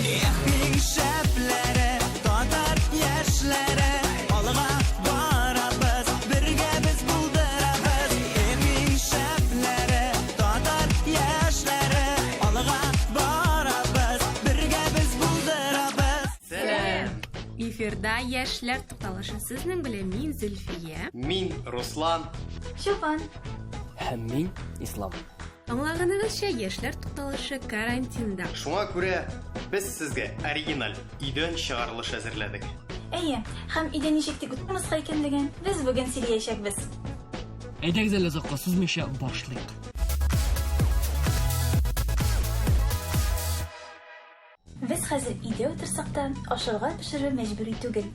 Ehning şəflərə, tatar yaşlərə, alğa varabız, birgə biz buldurabız. Ehning şəflərə, tatar yaşlərə, alğa varabız, birgə biz buldurabız. Selam. Эфирда яшьләр тукталышы. Сезнең белән мин Зөлфия. Мин Руслан. Шофан. Һәм мин Ислам. Аңлаганыгызча, яшьләр тукталышы карантинда. Шуңа күрә без сезгә оригиналь идән чыгарылыш әзерләдек. Әйе, һәм өйдә ничек тик утырмаска икәнлеген без бүген сөйләячәкбез. Әйдәгез әле озакка сузмыйча башлыйк. Без хәзер өйдә утырсак та ашарга пешерү мәҗбүри түгел.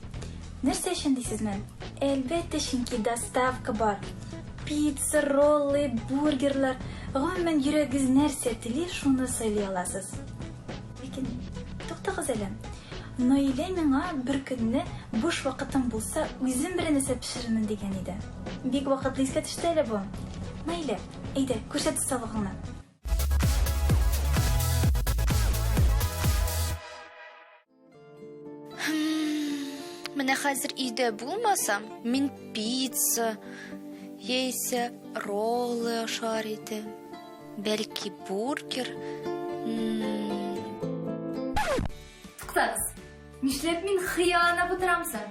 Нәрсә өчен дисезме? Әлбәттә, чөнки доставка бар. Пицца, роллы, бургерлар, гомумән йөрәгегез нәрсә тели, шуны сөйли аласыз. Ләкин туктагыз әле. Наилә миңа бер көнне буш вакытым булса, үзем бер нәрсә пешерермен дигән иде. Бик вакытлы искә төште әле бу. Наилә, әйдә, күрсәт осталыгыңны. Менә хәзер өйдә булмасам, мин пицца, яисә роллы ашар идем. Бәлки бургер. Туктагыз. Нишләп мин хыялланып утырамсың?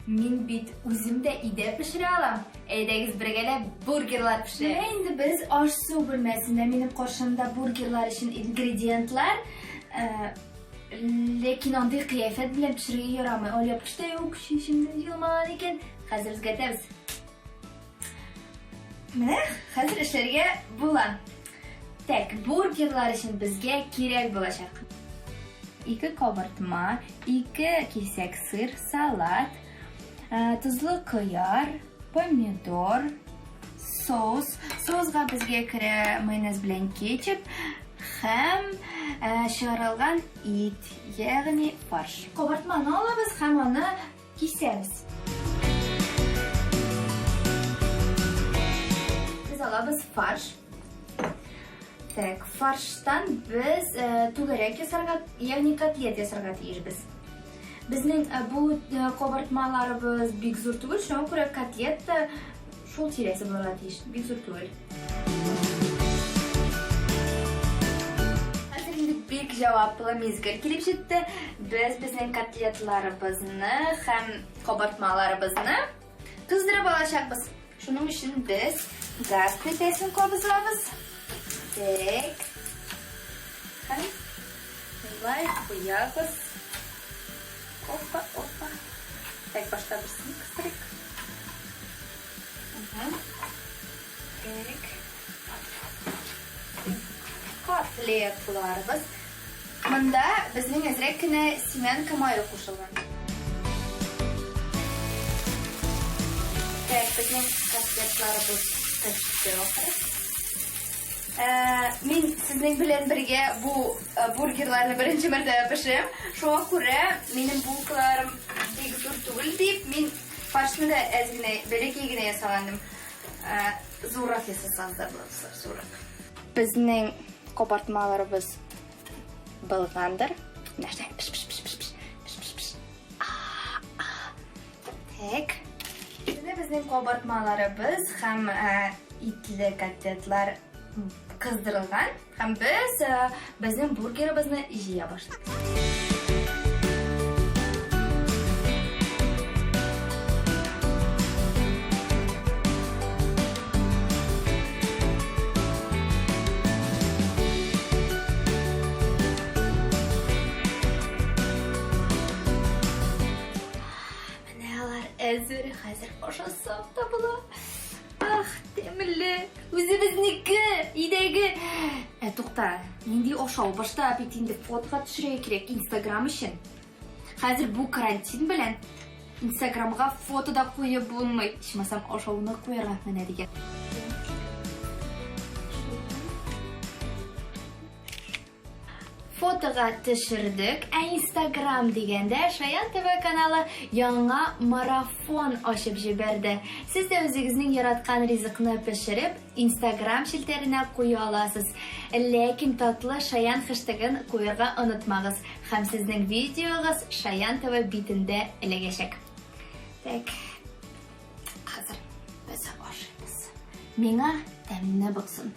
Мин бит үзем дә өйдә пешерә алам. Әйдәгез бергәләп бургерлар пешерә. Инде без аш-су бүлмәсендә минем каршымда бургерлар өчен ингредиентлар, ләкин андый кыяфәт белән пешерергә ярамый. Алъяпкычта юк, шишемдә җылмаган икән. Хәзер үзгәртәбез. Менә хәзер эшләргә була. Так, бургерлар өчен безгә кирәк булачак. 2 кабартма, 2 кисәк сыр, салат, тузлы кыяр, помидор, соус. Соусга безгә керә майонез белән кетчуп һәм чыгарылган ит, ягъни фарш. Кабартманы алабыз һәм аны кисәбез. Biz alabız farş. Так, фарштан biz түгәрәк ясарга, ягъни котлет ясарга тиешбез. Безнең бу кабартмаларыбыз бик зур түгел, шуңа күрә котлет та шул тирәсе булырга тиеш, бик зур түгел. Хәзер инде бик җаваплы мизгел килеп җитте. Без безнең котлетларыбызны һәм кабартмаларыбызны кыздырып алачакбыз. Шуның өчен без газ плитәсен кабызабыз. Так. Һәм лай куябыз. Опа, опа. Так, башта берсен кыстырыйк. Так. Котлетларыбыз. Монда безнең әзрәк кенә семянка мае кушылган. Так, безнең котлетларыбыз пеште. Мин сезнең белән бергә бу бургерларны беренче мәртәбә пешерәм. Шуңа күрә минем булкаларым бик зур түгел дип, мин фаршны да әзгенә, бәләкәй генә ясагандым. Зуррак ясасагыз да булыр, зуррак. Безнең кабартмаларыбыз булгандыр. Нәрсә? Пиш. Так. Безнең кабартмаларыбыз һәм итле котлетлар кыздырылган һәм без безнең бургерыбызны җыя башладык. Менә алар әзер, хәзер ашасак та була. Ах, тәмле. Үзебезнеке, идәге. Тукта, нинди ашау башта бит инде фотога төшерергә кирәк Instagram өчен. Хәзер бу карантин белән Instagramга фото да куеп булмый. Ичмасам ашауны куярга менә дигән. фотога төшердек. Instagram дигәндә Шаян ТВ каналы яңа марафон ачып җибәрде. Сез дә үзегезнең яраткан ризыкны пешереп, Instagram шелтәренә куя аласыз. Ләкин татлы Шаян хэштегын куярга онытмагыз. Һәм сезнең видеогыз Шаян ТВ битендә эләгәчәк. Так. Хәзер без ашыйбыз. Миңа тәмле булсын.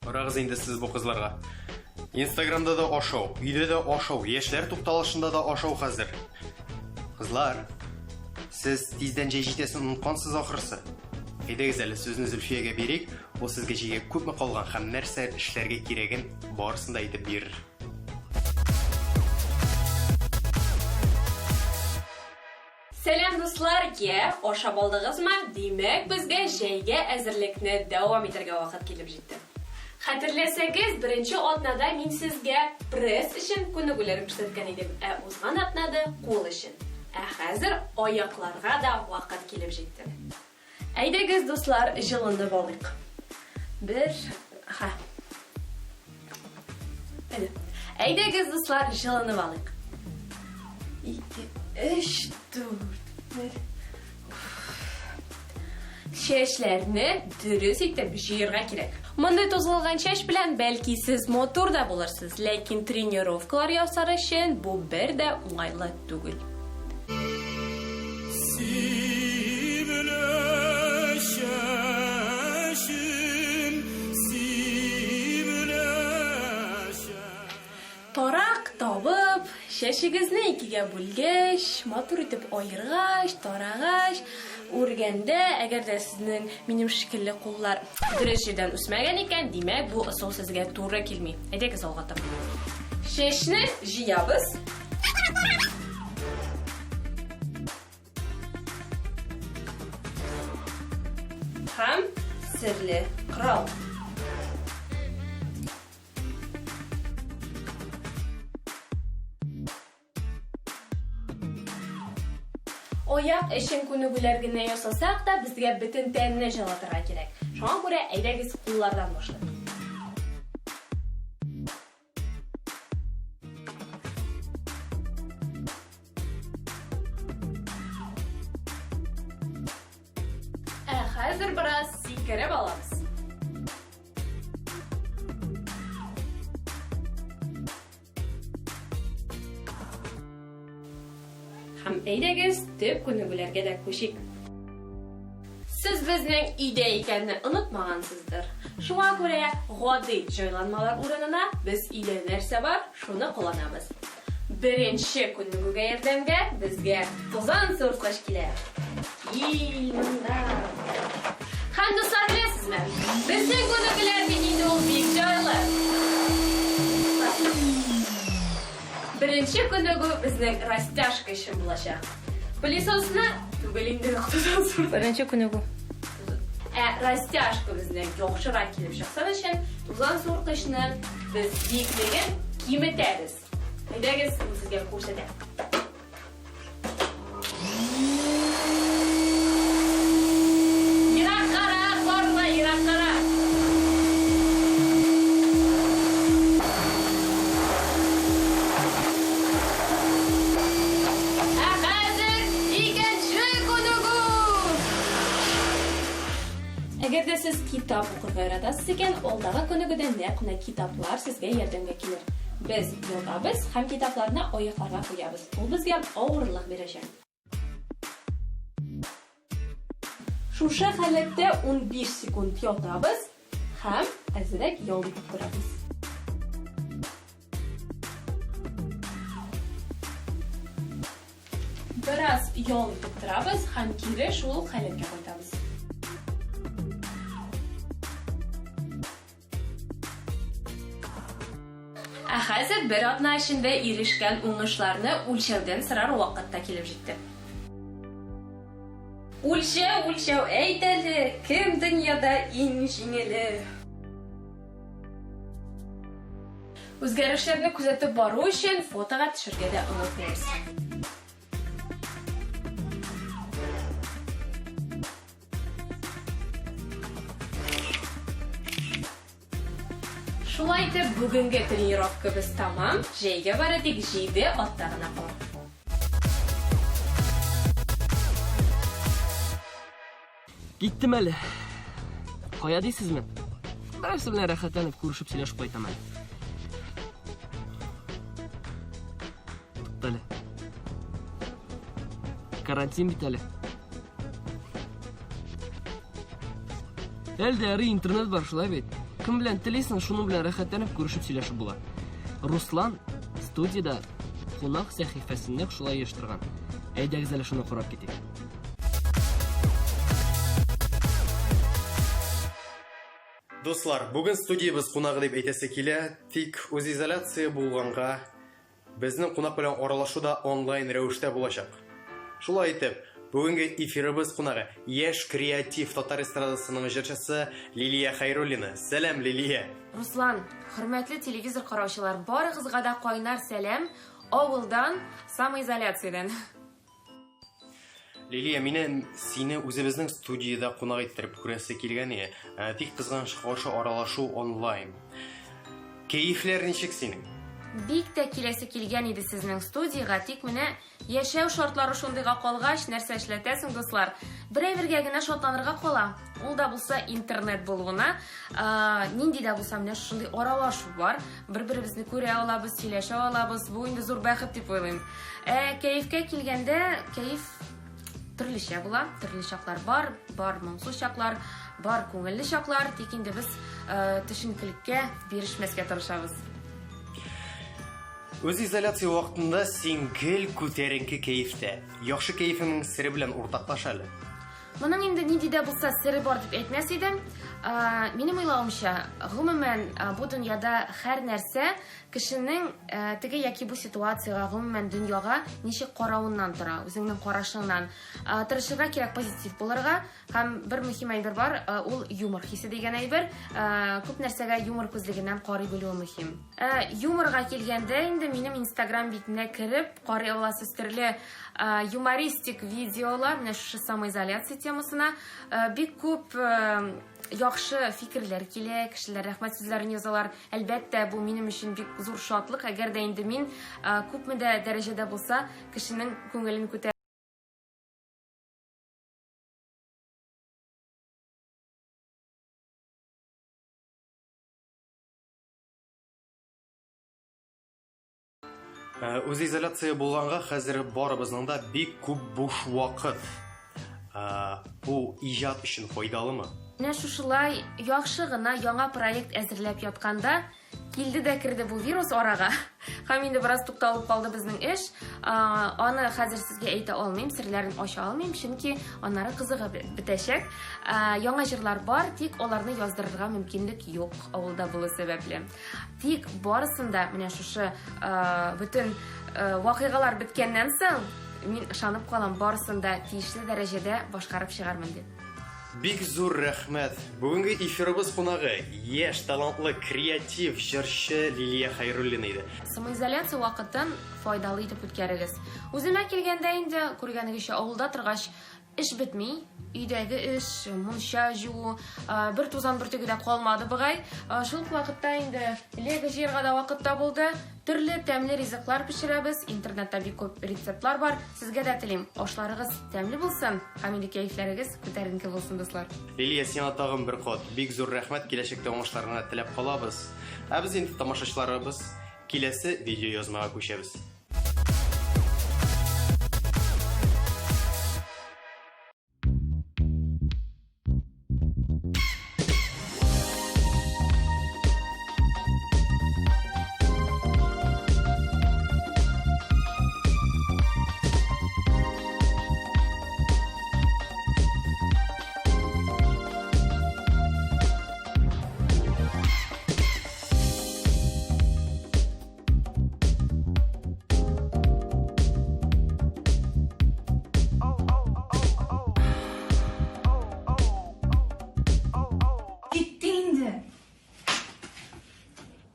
Орагыз инде сез бу кызларга. Инстаграмда да ашау, өйдә дә ашау, яшьләр тукталышында да ашау хәзер. Кызлар, сез тиздән җәй җитәсен оныткансыз ахырсы. Әйдәгез әле сүзне Зөлфиягә бирик, ул сезгә җигә күпме калган һәм нәрсә эшләргә кирәген барысын да әйтеп бирер. Сәлам дуслар, ашап алдыгызмы? Димәк, безгә җәйгә әзерлекне дәвам итәргә вакыт килеп җитте. Хәтерләсәгез, беренче атнада мин сезгә пресс өчен күнегүләр күрсәткән идем, узган атнада кул өчен. Хәзер аякларга да вакыт килеп җитте. Әйдәгез дуслар, җылынып алыйк. Әйдәгез дуслар, җылынып алыйк. 2, 3, 4. Чәчләрне дөрес итеп җыярга кирәк. Мондай тозылган чәч белән бәлки сез мотор да булырсыз, ләкин тренировкалар ясар өчен бу бер дә уңайлы түгел. Тарак табып, чәчегезне икегә бүлгәч, матур итеп аергач, тарагач, үргәндә, әгәр дә сезнең минем шикелле куллар дөрес җирдән үсмәгән икән, димәк бу ысул сезгә туры килми. Әйдәгез алга таба. Чәчне җыябыз. Һәм серле корал. Аяк өчен күнегүләр генә ясасак та, безгә бөтен тәнне җылатырга кирәк. Шуңа күрә әйдәгез куллардан башлыйк. Хәзер бераз сикереп алабыз. Һәм әйдәгез төп күнегүләргә дә күчик. Сез безнең өйдә икәнне онытмагансыздыр. Шуңа күрә гади җайланмалар урынына без өйдә нәрсә бар, шуны кулланабыз. Беренче күнегүгә ярдәмгә безгә тузан сорткач килә. Илмында. Һәм дуслар, беләсезме? Безнең күнегүләр бит инде ул бик җайлы. Беренче күнегү безнең растяжка өчен булачак. Пылесосны түгел инде тузан сорт. Беренче күнегү. Растяжка безнең яхшырак килеп чыкса өчен тузан сорткычны без биеклеген киметәбез. Әйдәгез, сезгә күрсәтәм. Әгәр дә сез китап укырга яратасыз икән, алдагы күнегүдә нәкъ китаплар сезгә ярдәмгә килер. Без ятабыз һәм китапларны аякларга куябыз. Ул безгә авырлык бирәчәк. Шушы халәттә 15 секунд ятабыз һәм әзрәк ял итеп торабыз. Бераз ял итеп торабыз һәм кире шул халәткә кайтабыз. Хәзер бер атна эчендә ирешкән уңышларны үлчәүдән сорар вакытта килеп җитте. Үлчәү, әйт әле, кем дөньяда иң җиңеле? Үзгәрешләрне күзәтеп бару өчен фотога төшергә дә онытмагыз. Шулай итеп, бүгенге тренировкабыз тамам. Җәйгә бары тик 7 атта гына кала. Киттем әле. Кая дисезме? Берәрсе белән рәхәтләнеп күрешеп сөйләшеп кайтам әле. Туктале. Карантин бит әле. Әлдә интернет бар шулай бит. Кем белән телисең, шуның белән рәхәтләнеп күрешеп сөйләшеп була. Руслан студияда кунак сәхифәсендә шулай оештырган. Әйдәгез әле шуны карап китик. Дуслар, бүген студиябыз кунагы дип әйтәсе килә, тик үз изоляция булганга безнең кунак белән аралашу да онлайн рәвештә булачак. Шулай итеп, бүгенге эфирыбыз кунагы яшь креатив татар эстрадасының җырчысы Лилия Хайруллина. Сәлам, Лилия. Руслан, хөрмәтле телевизор караучылар, барыгызга да кайнар сәлам авылдан, самоизоляциядән. Лилия, минем сине үзебезнең студияда кунак иттереп күрәсе килгән иде. Тик кызганыч каршы аралашу онлайн. Кәефләр ничек синең? Бик тә киләсе килгән иде сезнең студияга, тик менә яшәү шартлары шундыйга калгач, нәрсә эшләтәсең, дуслар? Берәйбергә генә шатланырга кала. Ул да булса интернет булуына, нинди дә булса менә шундый аралашу бар. Бер-беребезне күрә алабыз, сөйләшә алабыз. Бу инде зур бәхет дип уйлыйм. Кәефкә килгәндә, кәеф төрлечә була, төрле чаклар бар моңсу чаклар, бар күңелле чаклар, тик инде без төшенкелеккә бирешмәскә тырышабыз. Үз изоляция вакытында син гел күтәренке кәефтә. Яхшы кәефеңнең сире белән уртаклаш әле. Моның инде нинди дә булса сире бар дип әйтмәс идем. Минем уйлавымча, гомумән бу дөньяда һәр нәрсә кешенең теге яки бу ситуациягә, гомумән дөньяга ничек каравыннан тора, үзеңнең карашыңнан. Тырышырга кирәк, позитив булырга, һәм бер мөһим әйбер бар, ул юмор хисе дигән әйбер. Күп нәрсәгә юмор күзлегеннән карый белү мөһим. Юморга килгәндә инде минем Instagram битенә кереп, карый аласыз төрле юмористик видеолар, менә шушы самоизоляция темасына бик күп яхшы фикерләр килә, кешеләр рәхмәт сүзләрен язалар. Әлбәттә, бу минем өчен бик зур шатлык, әгәр дә инде мин күпме дә дәрәҗәдә булса, кешенең күңелен күтәрә. Үз изоляция булганга хәзер барыбызның да бик күп буш вакыт. Бу иҗат өчен файдалымы? Менә шушылай яхшы гына яңа проект әзерләп ятканда килде дә керде бу вирус арага. Һәм инде бераз тукталып калды безнең эш. Аны хәзер сезгә әйтә алмыйм, серләрен ача алмыйм, чөнки аннары кызыгы бетәчәк. Яңа җырлар бар, тик аларны яздырырга мөмкинлек юк авылда булу сәбәпле. Тик барысында менә шушы бүтән вакыйгалар биткәннән соң мин ышанып калам, барысында тиешле дәрәҗәдә башкарып чыгармын дип. Бик зур рәхмәт. Бүгенге эфирыбыз кунагы яшь талантлы креатив җырчы Лилия Хайруллина иде. Самоизоляция вакытын файдалы итеп үткәрегез. Үземә килгәндә инде күргәнегезчә авылда торгач эш бетми. Өйдәге эш, мунча җуу, бер тузан бер тегедә калмады бугай. Шул вакытта инде лего җыярга да вакытта булды. Төрле тәмле ризыклар пешерәбез. Интернетта бик күп рецептлар бар. Сезгә дә телим, ашларыгыз тәмле булсын, һәм инде кәефләрегез күтәренке булсын, дуслар. Лилия, сиңа тагын бер кат бик зур рәхмәт, киләчәктә уңышларыңа теләп калабыз. Без инде тамашачыларыбыз киләсе видео язмага күчәбез.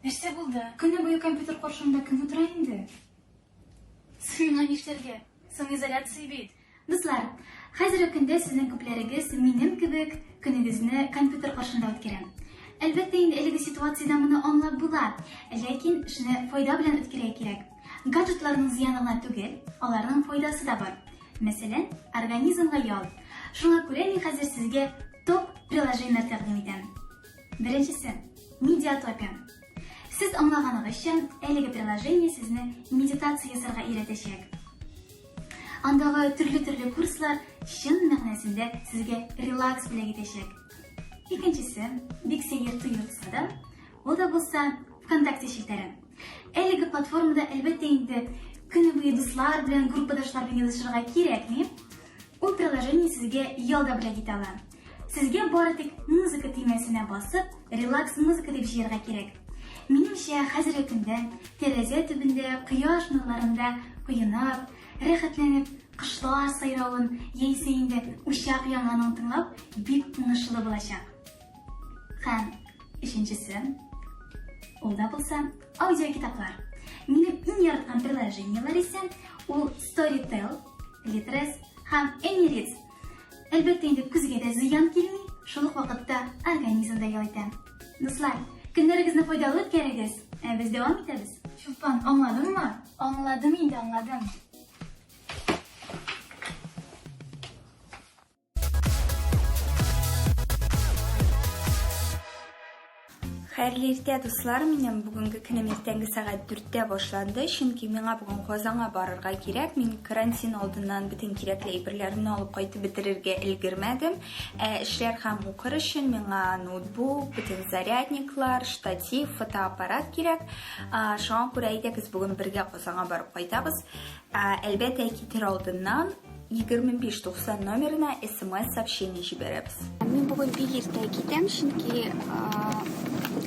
Нәрсә булды? Көне буе компьютер каршымда кем утыра инде? Сиңа нишләргә? Соң изоляция бит. Дуслар, хәзерге көндә сезнең күпләрегез минем кебек көнегезне компьютер каршында үткәрә. Әлбәттә инде әлеге ситуациядә моны аңлап була, ләкин шуны файда белән үткәрергә кирәк. Гаджетларның зыяны гына түгел, аларның файдасы да бар. Мәсәлән, организмга ял. Шуңа күрә мин хәзер сезгә топ приложениеләр тәкъдим итәм. Беренчесе Медиатопия. Сез аңлаганыгызча, әлеге приложение сезне медитация ясарга өйрәтәчәк. Андагы төрле курслар чын мәгънәсендә сезгә релакс белән итәчәк. Икенчесе, бик сәер тоелса да, ул да булса ВКонтакте челтәре. Әлеге платформада әлбәттә инде көне буе дуслар белән, группадашлар белән язышырга кирәкми. Ул приложение сезгә ялда белән итә ала. Сезгә бары тик музыка төймәсенә басып, релакс музыка дип җыярга кирәк. Минемчә, хәзерге көндә тәрәзә төбендә, кояш нурларында куенып, рәхәтләнеп, кышлар сайравын яисә инде учак яңанын тыңлап, бик уңышлы булачак. Һәм өченчесе, ул да булса аудиокитаплар. Минем иң яраткан приложениелар исә ул Storytel, Litres һәм Anyreads. Әлбәттә инде күзгә дә зыян килми, шул ук вакытта организмда ял итә. Дуслар, көннәрегезне файдалы үткәрегез. Без дәвам итәбез. Чулпан, аңладыңмы? Аңладым инде, аңладым. Хәерле иртә, дуслар, минем бүгенге көнем иртәнге сәгать 4-тә башланды, чөнки миңа бүген Казанга барырга кирәк. Мин карантин алдыннан бөтен кирәкле әйберләрне алып кайтып бетерергә өлгермәдем. Эшләр һәм укыр өчен миңа ноутбук, бөтен зарядниклар, штатив, фотоаппарат кирәк. Шуңа күрә әйдәгез бүген бергә Казанга барып кайтабыз. Әлбәттә, китер алдыннан 2590 номерына SMS сообщение җибәрәбез. Мин бүген бик иртә китәм, чөнки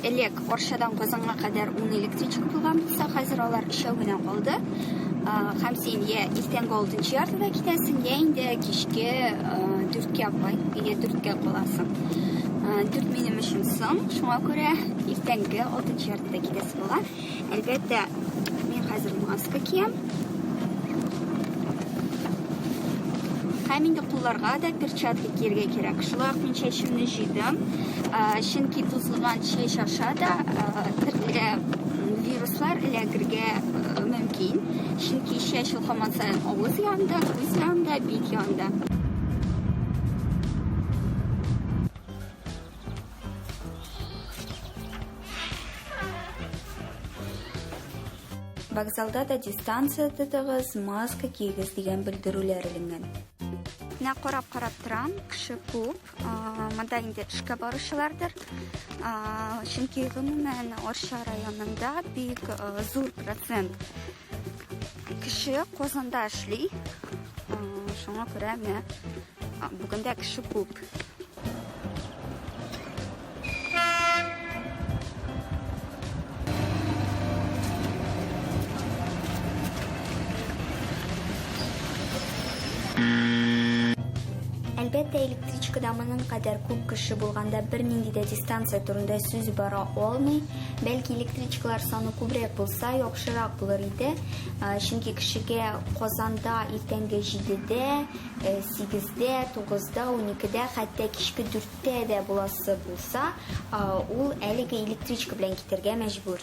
элек Арчадан Казанга кадәр 10 электричка булган булса, хәзер алар 3 генә калды. Һәм син я иртәнге 6 яртыда китәсең, я инде кичке 4-кә апай, я 4-кә каласың. 4 минем өчен соң, шуңа күрә иртәнге 6 яртыда китәсе була. Әлбәттә, мин хәзер маска киям. Һәм инде кулларга да перчатка кияргә кирәк. Шулай ук мин чәчемне җыйдым. Чөнки тузылган чәч аша да төрле вируслар эләгергә мөмкин. Чөнки чәч һаман саен авыз янында, күз янында, бит янында. Вокзалда да дистанция тотыгыз, маска кигез дигән белдерүләр иленгән. Менә карап торам, кеше күп. Монда инде эшкә баручылардыр. Чөнки гомумән Арча районында бик зур процент кеше Казанда эшли. Шуңа күрә менә бүген дә кеше күп. Әлбәттә, электричкада моның кадәр күп кеше булганда бернинди дә дистанция турында сүз бара алмый. Бәлки электричкалар саны күбрәк булса, яхшырак булыр иде. Чөнки кешегә Казанда иртәнге 7-дә, 8-дә, 9-да, 12-дә, хәтта кичке 4-тә дә буласы булса, ул әлеге электричка белән китәргә мәҗбүр.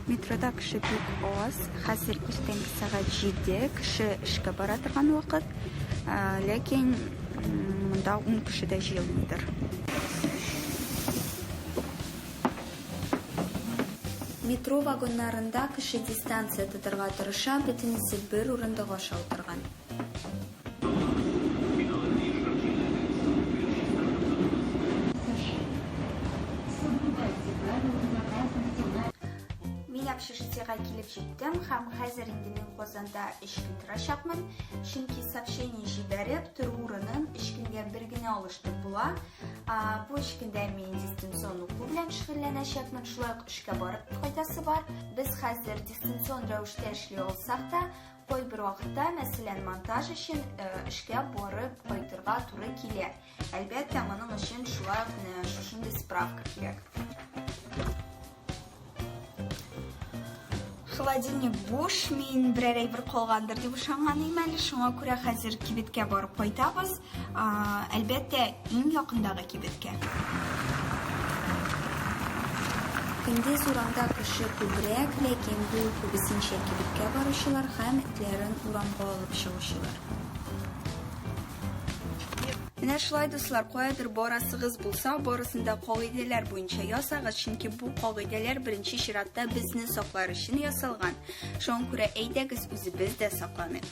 Метрода кеше бик аз. Хәзер иртәнге сәгать 7, кеше эшкә бара торган вакыт. Ләкин монда 10 кеше дә җыелмыйдыр. Метро вагоннарында кеше дистанция тотарга тырыша, бөтенесе бер урында аша утырган. Общежитиега килеп җиттем һәм хәзер инде мин Казанда 3 көн торачакмын. Чөнки сообщение җибәреп, тору урынын 3 көнгә бер генә алыштырып була. Бу 3 көндә мин дистанцион уку белән шөгыльләнәчәкмен, шулай ук эшкә барып кайтасы бар. Без хәзер дистанцион рәвештә эшли алсак та, кайбер вакытта, мәсәлән, монтаж өчен эшкә барып кайтырга туры килә. Әлбәттә, моның өчен шулай ук шушындый справка кирәк. Холодильник буш, мин берәр әйбер калгандыр дип ышанганым әле. Шуңа күрә хәзер кибеткә барып кайтабыз. Әлбәттә, иң якындагы кибеткә. Көндез урамда кеше күбрәк, ләкин бу күбесенчә кибеткә баручылар һәм этләрен урамга алып чыгучылар. Менә шулай дуслар, каядыр барасыгыз булса, барысында кагыйдәләр буенча ясагыз, чөнки бу кагыйдәләр беренче чиратта безне саклар өчен ясалган. Шуңа күрә әйдәгез үзебез дә сакланыйк.